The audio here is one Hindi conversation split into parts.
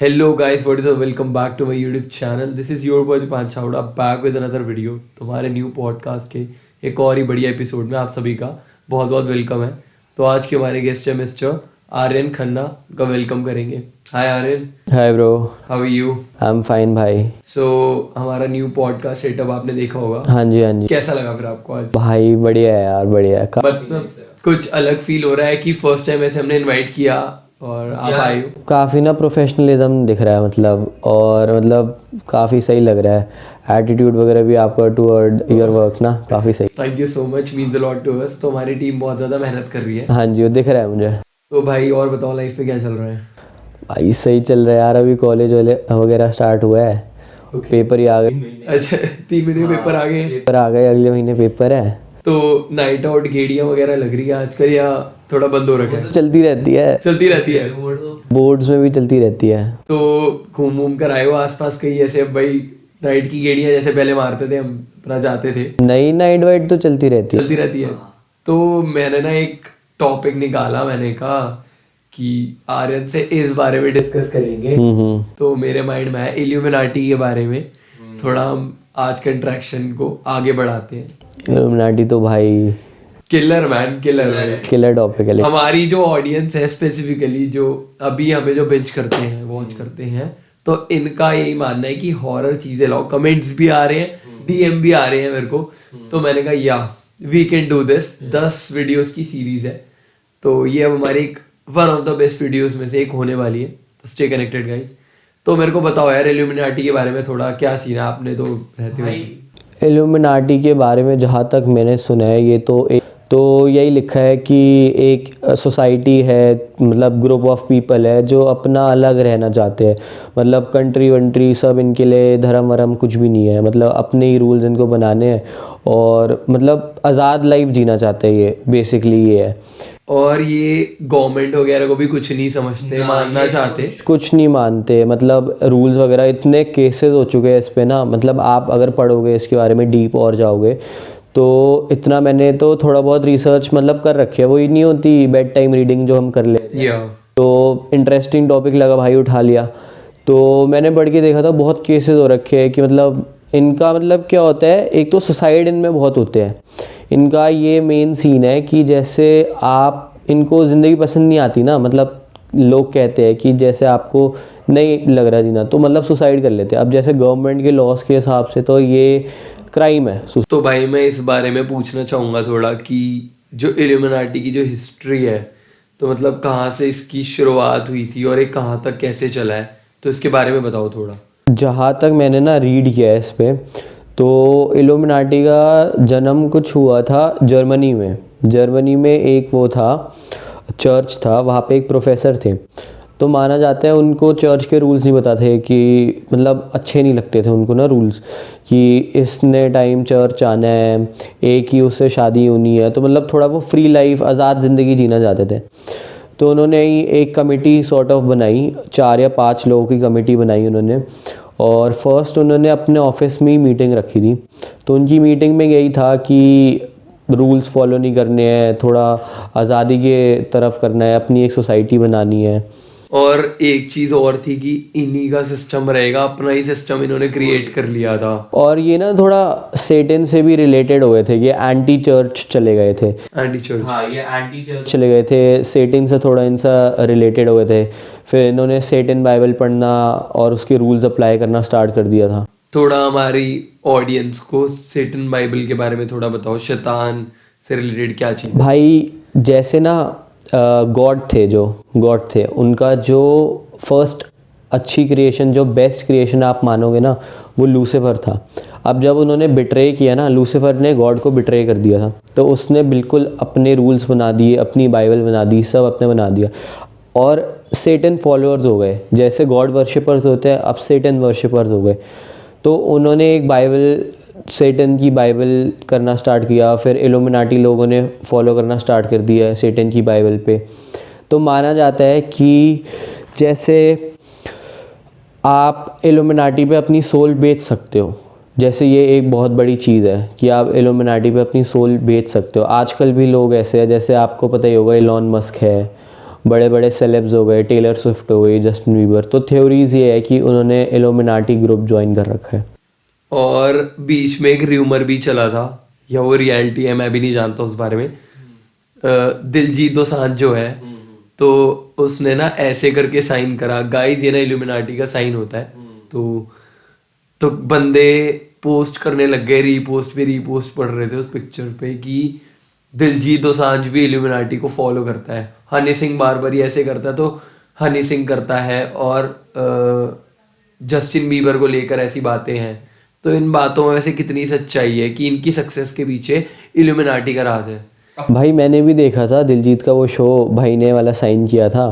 Hello guys, what is up? Welcome back to my YouTube channel. This is your boy Dipan Chawda back with another video. तुम्हारे न्यू पॉडकास्ट के एक और ही बढ़िया एपिसोड में आप सभी का बहुत बहुत वेलकम है। तो आज के हमारे गेस्ट है मिस्टर आर्यन खन्ना का वेलकम करेंगे। Hi Aryan. Hi bro, how are you? I am fine भाई। सो हमारा न्यू पॉडकास्ट सेटअप आपने देखा होगा। हाँ जी हाँ जी। कैसा लगा फिर आपको आज? भाई बढ़िया है यार, बढ़िया है। मतलब कुछ अलग फील हो रहा है कि फर्स्ट टाइम ऐसे हमने इनवाइट किया और आप आए हो। काफ़ी ना प्रोफेशनलिज्म दिख रहा है मतलब काफ़ी सही लग रहा है। एटीट्यूड वगैरह भी आपका टुवर्ड योर वर्क ना काफ़ी सही। Thank you so much, means a lot to us. तो हमारी टीम बहुत ज़्यादा मेहनत कर रही है। हाँ जी, वो दिख रहा है मुझे। तो भाई और बताओ, लाइफ में क्या चल रहा है? भाई सही चल रहा है यार, अभी कॉलेज वगैरह स्टार्ट हुआ है। पेपर ही आ गए। अच्छा, 3 महीने में पेपर आ गए? पेपर आ गए, अगले महीने पेपर है। तो नाइट आउट गेड़ियाँ वगैरह लग रही है आजकल या थोड़ा बंद हो रखा है? चलती रहती है, चलती रहती है। बोर्ड्स में भी चलती रहती है। तो घूम कर आए हो आसपास कहीं ऐसे? अब भाई नाइट की गेड़ियाँ जैसे पहले मारते थे हम, अपना जाते थे। नई नाइट वाइट तो चलती रहती है। चलती रहती है। तो मैंने ना एक टॉपिक निकाला, मैंने कहा कि आर्यन से इस बारे में डिस्कस करेंगे। तो मेरे माइंड में है इल्यूमिनाटी के बारे में थोड़ा हम आज के इंटरेक्शन को आगे बढ़ाते हैं। इल्यूमिनाटी तो भाई किलर मैन, किलर टॉपिक है। हमारी जो ऑडियंस है स्पेसिफिकली, जो अभी हमें जो बिंज करते हैं, वॉच करते हैं, तो इनका यही मानना है कि हॉरर चीजें लाओ। कमेंट्स भी आ रहे हैं, डीएम भी आ रहे हैं मेरे को। तो मैंने कहा yeah we can do this. 10 videos की सीरीज है, तो ये अब हमारी एक one of the best videos में से एक होने वाली है। तो स्टे कनेक्टेड गाइस। तो मेरे को बताओ यार, इल्यूमिनाटी के बारे में थोड़ा क्या सीन है? आपने तो रहते हो। इल्यूमिनाटी के बारे में जहाँ तक मैंने सुना है, ये तो यही लिखा है कि एक सोसाइटी है, मतलब ग्रुप ऑफ पीपल है जो अपना अलग रहना चाहते हैं। मतलब कंट्री वंट्री सब इनके लिए, धर्म वरम कुछ भी नहीं है। मतलब अपने ही रूल्स इनको बनाने हैं और मतलब आज़ाद लाइफ जीना चाहते हैं। ये बेसिकली ये है। और ये गवर्नमेंट वगैरह को भी कुछ नहीं समझते, मानना चाहते, कुछ नहीं मानते। मतलब रूल्स वगैरह, इतने केसेस हो चुके हैं इस पे ना। मतलब आप अगर पढ़ोगे इसके बारे में डीप और जाओगे तो इतना, मैंने तो थोड़ा बहुत रिसर्च मतलब कर रखी है। वो ही नहीं होती बेड टाइम रीडिंग जो हम कर लेते हैं। तो इंटरेस्टिंग टॉपिक लगा भाई, उठा लिया। तो मैंने पढ़ के देखा था, बहुत केसेस हो रखे हैं कि मतलब इनका मतलब क्या होता है। एक तो सुसाइड इनमें बहुत होते हैं। इनका ये मेन सीन है कि जैसे आप, इनको ज़िंदगी पसंद नहीं आती ना। मतलब लोग कहते हैं कि जैसे आपको नहीं लग रहा जीना, तो मतलब सुसाइड कर लेते हैं। अब जैसे गवर्नमेंट के लॉस के हिसाब से तो ये क्राइम है। तो भाई मैं इस बारे में पूछना चाहूँगा थोड़ा कि जो इल्यूमिनाटी की जो हिस्ट्री है, तो मतलब कहाँ से इसकी शुरुआत हुई थी और ये कहाँ तक कैसे चला है, तो इसके बारे में बताओ थोड़ा। जहाँ तक मैंने ना रीड किया है इस पे, तो इल्यूमिनाटी का जन्म कुछ हुआ था जर्मनी में। जर्मनी में एक वो था, चर्च था, वहाँ पे एक प्रोफेसर थे। तो माना जाता है उनको चर्च के रूल्स नहीं पता थे, कि मतलब अच्छे नहीं लगते थे उनको ना रूल्स, कि इसने टाइम चर्च आना है, एक ही उससे शादी होनी है। तो मतलब थोड़ा वो फ्री लाइफ, आज़ाद ज़िंदगी जीना चाहते थे। तो उन्होंने ही एक कमेटी सॉर्ट ऑफ बनाई, 4 या 5 लोगों की कमेटी बनाई उन्होंने। और फर्स्ट उन्होंने अपने ऑफिस में ही मीटिंग रखी थी। तो उनकी मीटिंग में यही था कि रूल्स फॉलो नहीं करने हैं, थोड़ा आज़ादी के तरफ करना है, अपनी एक सोसाइटी बनानी है। और एक चीज और थी कि इन्हीं का सिस्टम रहेगा, अपना ही सिस्टम इन्होंने क्रिएट कर लिया था। और ये ना थोड़ा सेटन से भी रिलेटेड हो गए थे। ये एंटी चर्च चले गए थे। Anti church? हाँ, ये एंटी चर्च चले गए थे, सेटन से थोड़ा इनसा रिलेटेड हो गए थे। फिर इन्होंने सेटन बाइबल पढ़ना और उसके रूल्स अप्लाई करना स्टार्ट कर दिया था। थोड़ा हमारी ऑडियंस को सेटन बाइबल के बारे में थोड़ा बताओ, शैतान से रिलेटेड क्या चीज़? भाई जैसे ना गॉड थे, उनका जो फर्स्ट अच्छी क्रिएशन, जो बेस्ट क्रिएशन आप मानोगे ना, वो लूसीफर था। अब जब उन्होंने बिट्रे किया ना, लूसीफर ने गॉड को बिट्रे कर दिया था, तो उसने बिल्कुल अपने रूल्स बना दिए, अपनी बाइबल बना दी, सब अपने बना दिया। और सेटन फॉलोअर्स हो गए। जैसे गॉड वर्शिपर्स होते हैं, अब सेटन वर्शिपर्स हो गए। तो उन्होंने एक बाइबल, सेटन की बाइबल करना स्टार्ट किया। फिर इल्यूमिनाटी लोगों ने फॉलो करना स्टार्ट कर दिया सेटन की बाइबल पे। तो माना जाता है कि जैसे आप इल्यूमिनाटी पे अपनी सोल बेच सकते हो, जैसे ये एक बहुत बड़ी चीज़ है कि आप इल्यूमिनाटी पे अपनी सोल बेच सकते हो। आजकल भी लोग ऐसे हैं, जैसे आपको पता ही होगा इलॉन मस्क है, बड़े बड़े सेलेब्स हो गए, टेलर स्विफ्ट हो गई, जस्टिन बीबर। तो थ्योरीज ये है कि उन्होंने इल्यूमिनाटी ग्रुप ज्वाइन कर रखा है। और बीच में एक र्यूमर भी चला था, या वो रियलिटी है मैं भी नहीं जानता उस बारे में, दिलजीत दोसांझ जो है, तो उसने ना ऐसे करके साइन करा, गाइस ये ना इल्यूमिनाटी का साइन होता है। तो बंदे पोस्ट करने लग गए, रीपोस्ट पे रीपोस्ट पढ़ रहे थे उस पिक्चर पे कि दिलजीत दोसांझ भी इल्यूमिनाटी को फॉलो करता है, हनी सिंह बार बार ऐसे करता है तो हनी सिंह करता है, और जस्टिन बीबर को लेकर ऐसी बातें हैं। तो इन बातों में वैसे कितनी सच्चाई है कि इनकी सक्सेस के पीछे इल्यूमिनाटी का राज है? भाई मैंने भी देखा था दिलजीत का वो शो, भाई ने वाला साइन किया था।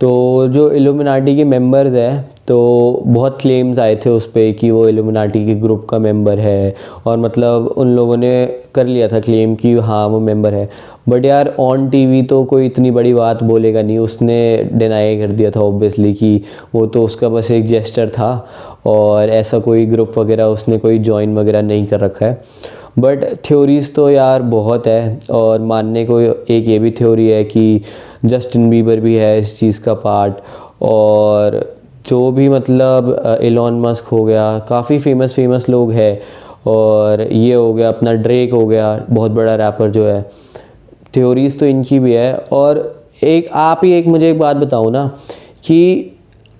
तो जो इल्यूमिनाटी के मेंबर्स है, तो बहुत क्लेम्स आए थे उस पर कि वो इल्यूमिनाटी के ग्रुप का मेंबर है, और मतलब उन लोगों ने कर लिया था क्लेम कि हाँ वो मेंबर है। बट यार ऑन टीवी तो कोई इतनी बड़ी बात बोलेगा नहीं, उसने डिनाई कर दिया था ऑब्वियसली कि वो तो उसका बस एक जेस्चर था, और ऐसा कोई ग्रुप वगैरह उसने कोई ज्वाइन वगैरह नहीं कर रखा है। बट थ्योरीज़ तो यार बहुत है, और मानने को एक ये भी थ्योरी है कि जस्टिन बीबर भी है इस चीज़ का पार्ट, और जो भी मतलब एलॉन मस्क हो गया, काफ़ी फेमस लोग हैं, और ये हो गया अपना ड्रेक हो गया, बहुत बड़ा रैपर जो है। थ्योरीज़ तो इनकी भी है। और एक मुझे एक बात बताओ ना कि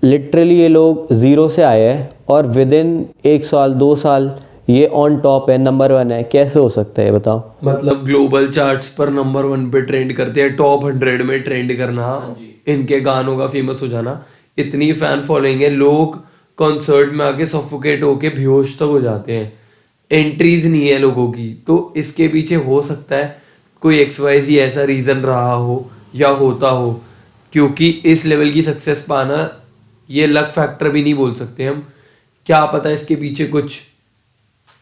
लिटरली ये लोग ज़ीरो से आए हैं, और विद इन 1 साल 2 साल ये ऑन टॉप है, नंबर 1 है। कैसे हो सकता है बताओ? मतलब ग्लोबल चार्ट्स पर नंबर 1 पे ट्रेंड करते हैं, टॉप 100 में ट्रेंड करना, इनके गानों का फेमस हो जाना, इतनी फैन फॉलोइंग है, लोग कॉन्सर्ट में आके सफोकेट होके बेहोश तक हो जाते हैं, एंट्रीज नहीं है लोगों की। तो इसके पीछे हो सकता है कोई XYZ ऐसा रीजन रहा हो या होता हो, क्योंकि इस लेवल की सक्सेस पाना ये लक फैक्टर भी नहीं बोल सकते हम, क्या पता इसके पीछे कुछ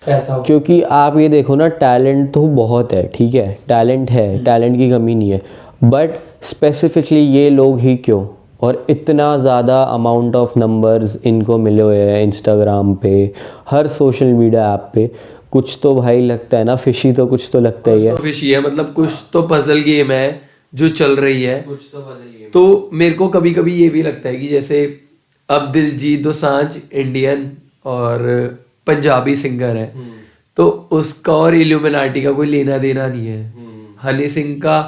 ऐसा हो। क्योंकि आप ये देखो ना, टैलेंट तो बहुत है, ठीक है, टैलेंट है, टैलेंट की कमी नहीं है, बट स्पेसिफिकली ये लोग ही क्यों, और इतना ज़्यादा अमाउंट ऑफ नंबर्स इनको मिले हुए हैं इंस्टाग्राम पे, हर सोशल मीडिया ऐप पे। कुछ तो भाई लगता है ना फिशी, तो कुछ तो लगता ही है। तो फिशी है, मतलब कुछ तो पजल गेम है जो चल रही है, कुछ तो पजल गेम। तो मेरे को कभी कभी ये भी लगता है कि जैसे अब दिलजीत दोसांझ इंडियन और पंजाबी सिंगर है, तो उसका और इल्यूमिनाटी का कोई लेना देना नहीं है। हनी सिंह का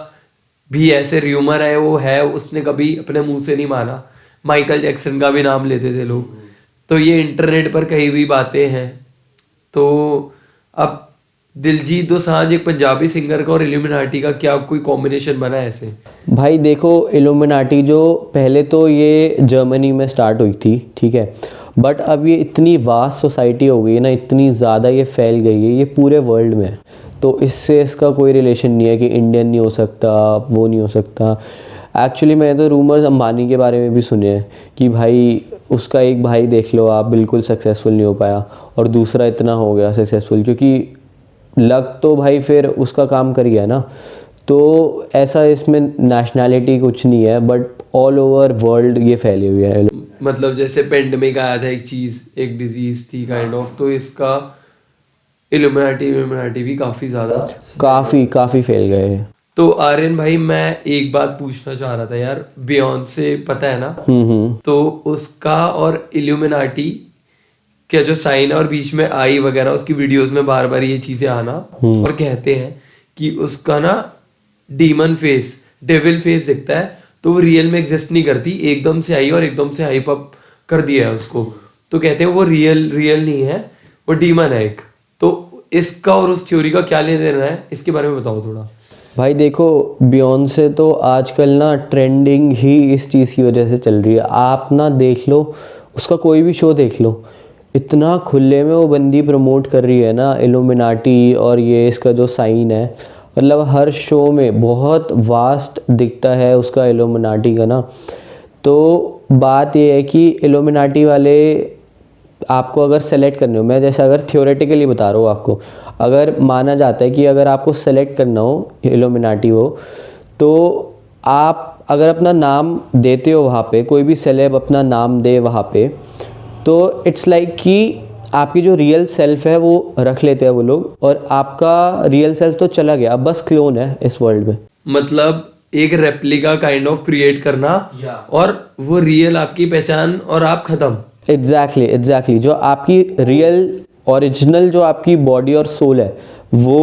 भी ऐसे र्यूमर है, वो है, उसने कभी अपने मुंह से नहीं माना। माइकल जैक्सन का भी नाम लेते थे लोग, तो ये इंटरनेट पर कही हुई बातें हैं। तो अब दिलजीत दोसांझ एक पंजाबी सिंगर का और इल्यूमिनाटी का क्या कोई कॉम्बिनेशन बना है ऐसे? भाई देखो, इल्यूमिनाटी जो पहले तो ये जर्मनी में स्टार्ट हुई थी, ठीक है, बट अब ये इतनी वास्ट सोसाइटी हो गई है ना, इतनी ज़्यादा ये फैल गई है, ये पूरे वर्ल्ड में है। तो इससे इसका कोई रिलेशन नहीं है कि इंडियन नहीं हो सकता, वो नहीं हो सकता। एक्चुअली मैंने तो रूमर्स अंबानी के बारे में भी सुने हैं कि भाई उसका एक भाई देख लो आप, बिल्कुल सक्सेसफुल नहीं हो पाया, और दूसरा इतना हो गया सक्सेसफुल, क्योंकि लक तो भाई फिर उसका काम कर गया ना। तो ऐसा इसमें नेशनैलिटी कुछ नहीं है, बट ऑल ओवर वर्ल्ड ये फैली हुई है। मतलब जैसे पेंडेमिक आया था, एक चीज, एक डिजीज थी काइंड ऑफ, तो इसका इल्यूमिनाटी भी काफी ज्यादा काफ़ी फैल गए हैं। तो आर्यन भाई, मैं एक बात पूछना चाह रहा था यार, बियॉन्से पता है ना, तो उसका और इल्यूमिनाटी क्या जो साइन है, और बीच में आई वगैरह, उसकी वीडियोस में बार बार ये चीजें आना, और कहते हैं कि उसका ना डीमन फेस, डेविल फेस दिखता है, तो वो रियल में एग्जिस्ट नहीं करती, एकदम से आई और एकदम से हाइप अप कर दिया है उसको। तो कहते हैं वो रियल नहीं है, वो डीमन है एक। तो इसका और उस थ्योरी का क्या लेना देना है, इसके बारे में बताओ थोड़ा। भाई देखो, बियॉन्से तो आजकल ना ट्रेंडिंग ही इस चीज़ की वजह से चल रही है। आप ना देख लो, उसका कोई भी शो देख लो, इतना खुले में वो बंदी प्रमोट कर रही है ना इल्यूमिनाटी, और ये इसका जो साइन है, मतलब हर शो में बहुत वास्ट दिखता है उसका इल्यूमिनाटी का ना। तो बात ये है कि इल्यूमिनाटी वाले आपको अगर सेलेक्ट करने हो, मैं जैसे अगर थ्योरेटिकली बता रहा हूँ आपको, अगर माना जाता है कि अगर आपको सेलेक्ट करना हो इल्यूमिनाटी हो, तो आप अगर अपना नाम देते हो वहाँ पे, कोई भी सेलेब अपना नाम दे वहाँ पे, तो इट्स लाइक कि आपकी जो रियल सेल्फ है वो रख लेते हैं वो लोग, और आपका रियल सेल्फ तो चला गया, अब बस क्लोन है इस वर्ल्ड में। मतलब एक रेप्लिका काइंड ऑफ क्रिएट करना और वो रियल आपकी पहचान और आप खत्म। एग्जैक्टली जो आपकी रियल ओरिजिनल जो आपकी बॉडी और सोल है वो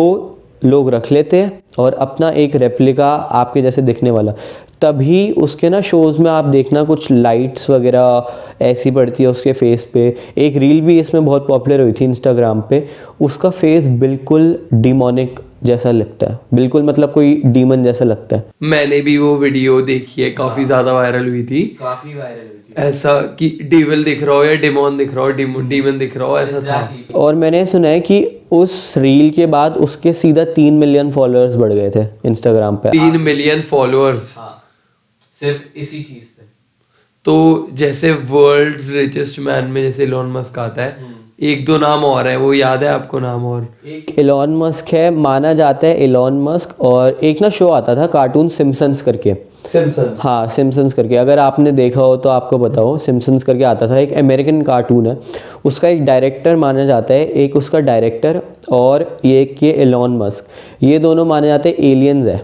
लोग रख लेते हैं और अपना एक रेप्लिका आपके जैसे दिखने वाला। तभी उसके ना शोज़ में आप देखना कुछ लाइट्स वगैरह ऐसी पड़ती है उसके फेस पे। एक रील भी इसमें बहुत पॉपुलर हुई थी इंस्टाग्राम पे, उसका फेस बिल्कुल डिमोनिक जैसा लगता है, बिल्कुल मतलब कोई डीमन जैसा लगता है। मैंने भी वो वीडियो देखी है, काफी ज्यादा वायरल हुई थी। काफ़ी वायरल हुई थी ऐसा कि डेविल दिख रहा हो या डेमोन दिख रहा हो, डीमन दिख रहा हो, ऐसा था। और मैंने सुना है कि उस रील के बाद उसके सीधा 3 मिलियन फॉलोअर्स बढ़ गए थे इंस्टाग्राम पे। 3 मिलियन फॉलोअर्स सिर्फ इसी चीज पे। तो जैसे वर्ल्ड्स रिचेस्ट मैन में जैसे इलॉन मस्क आता है, एक दो नाम और है, वो याद है आपको नाम? और एक इलॉन मस्क है, माना जाता है इलॉन मस्क, और एक ना शो आता था कार्टून सिम्पसन्स करके। सिम्पसन्स, हाँ सिम्पसन्स करके, अगर आपने देखा हो तो आपको बताओ। सिम्पसन्स करके आता था, एक अमेरिकन कार्टून है, उसका एक डायरेक्टर माना जाता है, एक उसका डायरेक्टर और एक ये इलॉन मस्क, ये दोनों माने जाते हैं एलियंस है।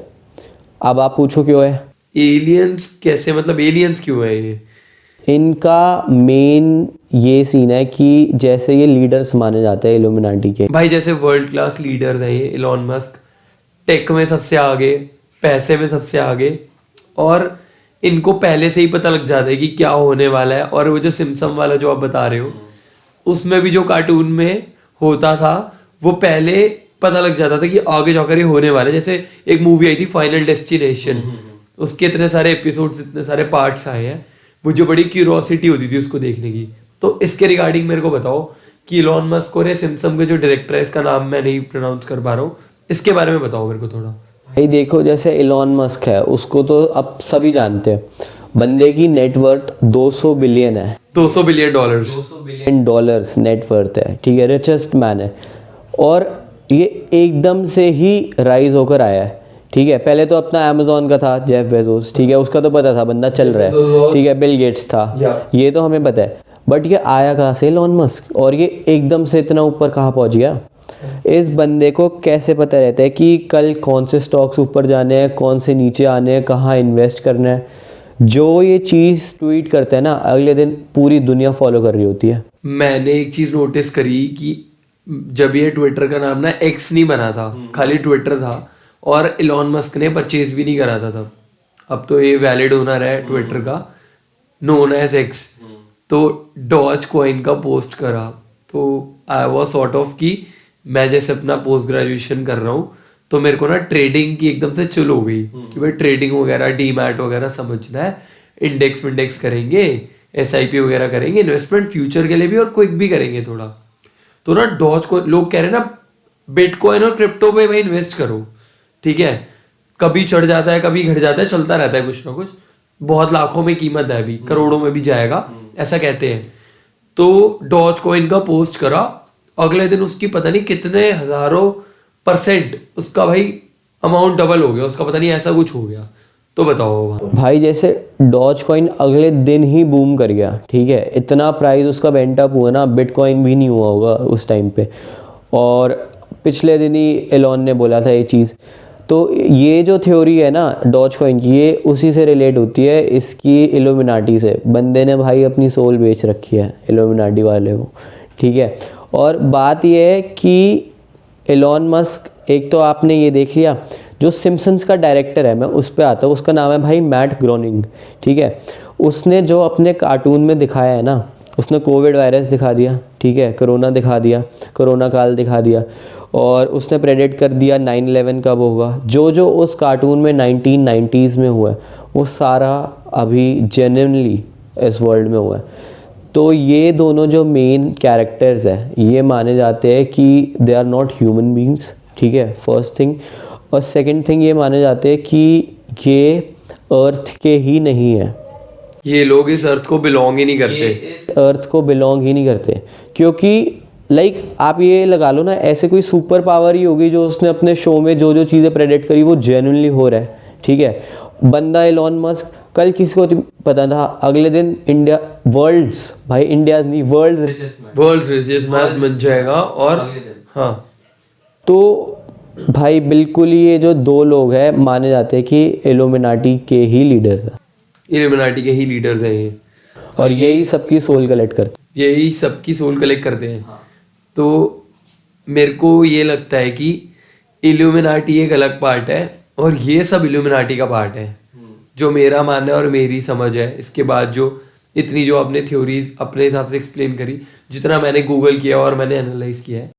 अब आप पूछो क्यों है? एलियंस कैसे, मतलब एलियंस क्यों है ये? इनका मेन ये सीन है कि जैसे ये लीडर्स माने जाते हैं इल्यूमिनाटी के। भाई जैसे वर्ल्ड क्लास लीडर है ये इलॉन मस्क, टेक में सबसे आगे, पैसे में सबसे आगे, और इनको पहले से ही पता लग जाता है कि क्या होने वाला है। और वो जो सिम्पसन वाला जो आप बता रहे हो, उसमें भी जो कार्टून में होता था वो पहले पता लग जाता था कि आगे जाकर ये होने वाला है। जैसे एक मूवी आई थी फाइनल डेस्टिनेशन, उसके इतने सारे एपिसोड्स, इतने सारे पार्ट्स आए हैं, मुझे बड़ी क्यूरोसिटी होती थी उसको देखने की। तो इसके रिगार्डिंग मेरे को बताओ कि इलॉन मस्क और सिम्पसन के जो डायरेक्टर है, इसका नाम मैं नहीं प्रोनाउंस कर पा रहा हूँ, इसके बारे में बताओ मेरे को थोड़ा। भाई देखो, जैसे इलॉन मस्क है, उसको तो अब सभी जानते हैं, बंदे की नेटवर्थ 200 बिलियन है। 200 billion dollars, 200 billion dollars net worth है, ठीक है, रिचेस्ट मैन है। और ये एकदम से ही राइज होकर आया है, ठीक है। पहले तो अपना अमेजोन का था जेफ बेजोस, ठीक है, उसका तो पता था बंदा चल रहा है, ठीक है। बिल गेट्स था, ये तो हमें पता है। बट ये आया कहाँ से इलॉन मस्क, और ये एकदम से इतना ऊपर कहाँ पहुँच गया? इस बंदे को कैसे पता रहता है कि कल कौन से स्टॉक्स ऊपर जाने हैं, कौन से नीचे आने हैं, कहाँ इन्वेस्ट करना है? जो ये चीज़ ट्वीट करते हैं ना, अगले दिन पूरी दुनिया फॉलो कर रही होती है। मैंने एक चीज़ नोटिस करी कि जब ये ट्विटर का नाम ना एक्स नहीं बना था, खाली ट्विटर था, और इलॉन मस्क ने परचेज भी नहीं करा था तब। अब तो ये वैलिड ओनर है ट्विटर का, नोन एज एक्स। तो डॉज कॉइन का पोस्ट करा, तो आई वाज सॉर्ट ऑफ कि मैं जैसे अपना पोस्ट ग्रेजुएशन कर रहा हूँ, तो मेरे को ना ट्रेडिंग की एकदम से चुल हो गई कि भाई ट्रेडिंग वगैरह, डीमैट वगैरह समझना है, इंडेक्स करेंगे, SIP वगैरह करेंगे, इन्वेस्टमेंट फ्यूचर के लिए भी और क्विक भी करेंगे थोड़ा। तो ना डॉज को लोग कह रहे हैं ना, बिटकॉइन और क्रिप्टो पे भाई इन्वेस्ट करो, ठीक है, कभी चढ़ जाता है कभी घट जाता है, चलता रहता है कुछ ना कुछ, बहुत लाखों में कीमत है, अभी करोड़ों में भी जाएगा, ऐसा कहते हैं। तो डॉज कॉइन का पोस्ट करा, अगले दिन उसकी पता नहीं कितने हजारों % उसका भाई अमाउंट डबल हो गया उसका, पता नहीं ऐसा कुछ हो गया। तो बताओ भाई, जैसे डॉज कॉइन अगले दिन ही बूम कर गया, ठीक है, इतना प्राइस उसका वेंट अप हुआ ना, बिटकॉइन भी नहीं हुआ होगा उस टाइम पे। और पिछले दिन ही एलॉन ने बोला था ये चीज़। तो ये जो थ्योरी है ना डॉज कॉइन की, ये उसी से रिलेट होती है इसकी इल्यूमिनाटी से। बंदे ने भाई अपनी सोल बेच रखी है इल्यूमिनाटी वाले को, ठीक है। और बात ये है कि एलॉन मस्क, एक तो आपने ये देख लिया, जो सिम्पसन्स का डायरेक्टर है, मैं उस पर आता हूँ, उसका नाम है भाई मैट ग्रोनिंग, ठीक है। उसने जो अपने कार्टून में दिखाया है ना, उसने कोविड वायरस दिखा दिया, ठीक है, कोरोना दिखा दिया, कोरोना काल दिखा दिया, और उसने प्रेडिक्ट कर दिया 9/11 कब होगा। जो जो उस कार्टून में 1990s में हुआ है, वो सारा अभी जेन्युइनली इस वर्ल्ड में हुआ है। तो ये दोनों जो मेन कैरेक्टर्स हैं, ये माने जाते हैं कि they are not human beings, ठीक है, फर्स्ट थिंग। और सेकंड थिंग, ये माने जाते हैं कि ये अर्थ के ही नहीं है, ये लोग इस अर्थ को बिलोंग ही नहीं करते, इस अर्थ को बिलोंग ही नहीं करते। क्योंकि लाइक आप ये लगा लो ना, ऐसे कोई सुपर पावर ही होगी जो उसने अपने शो में जो जो चीज़ें प्रेडिक्ट करी वो जेन्युइनली हो रहा है, ठीक है। बंदा एलॉन मस्क, कल किसी को पता था, अगले दिन इंडिया वर्ल्ड्स, भाई इंडिया नहीं, वर्ल्ड्स रिचेस्ट मैन बन जाएगा। और हाँ, तो भाई बिल्कुल ही ये जो दो लोग हैं माने जाते हैं कि इल्यूमिनाटी के ही लीडर्स हैं इल्यूमिनाटी के ही लीडर्स हैं ये, और यही सबकी सोल कलेक्ट करते यही सबकी सोल कलेक्ट करते हैं। तो मेरे को ये लगता है कि इल्यूमिनाटी एक अलग पार्ट है और ये सब इल्यूमिनाटी का पार्ट है, जो मेरा मानना है और मेरी समझ है। इसके बाद जो इतनी जो अपने थ्योरीज अपने हिसाब से एक्सप्लेन करी, जितना मैंने गूगल किया और मैंने एनालाइज किया है,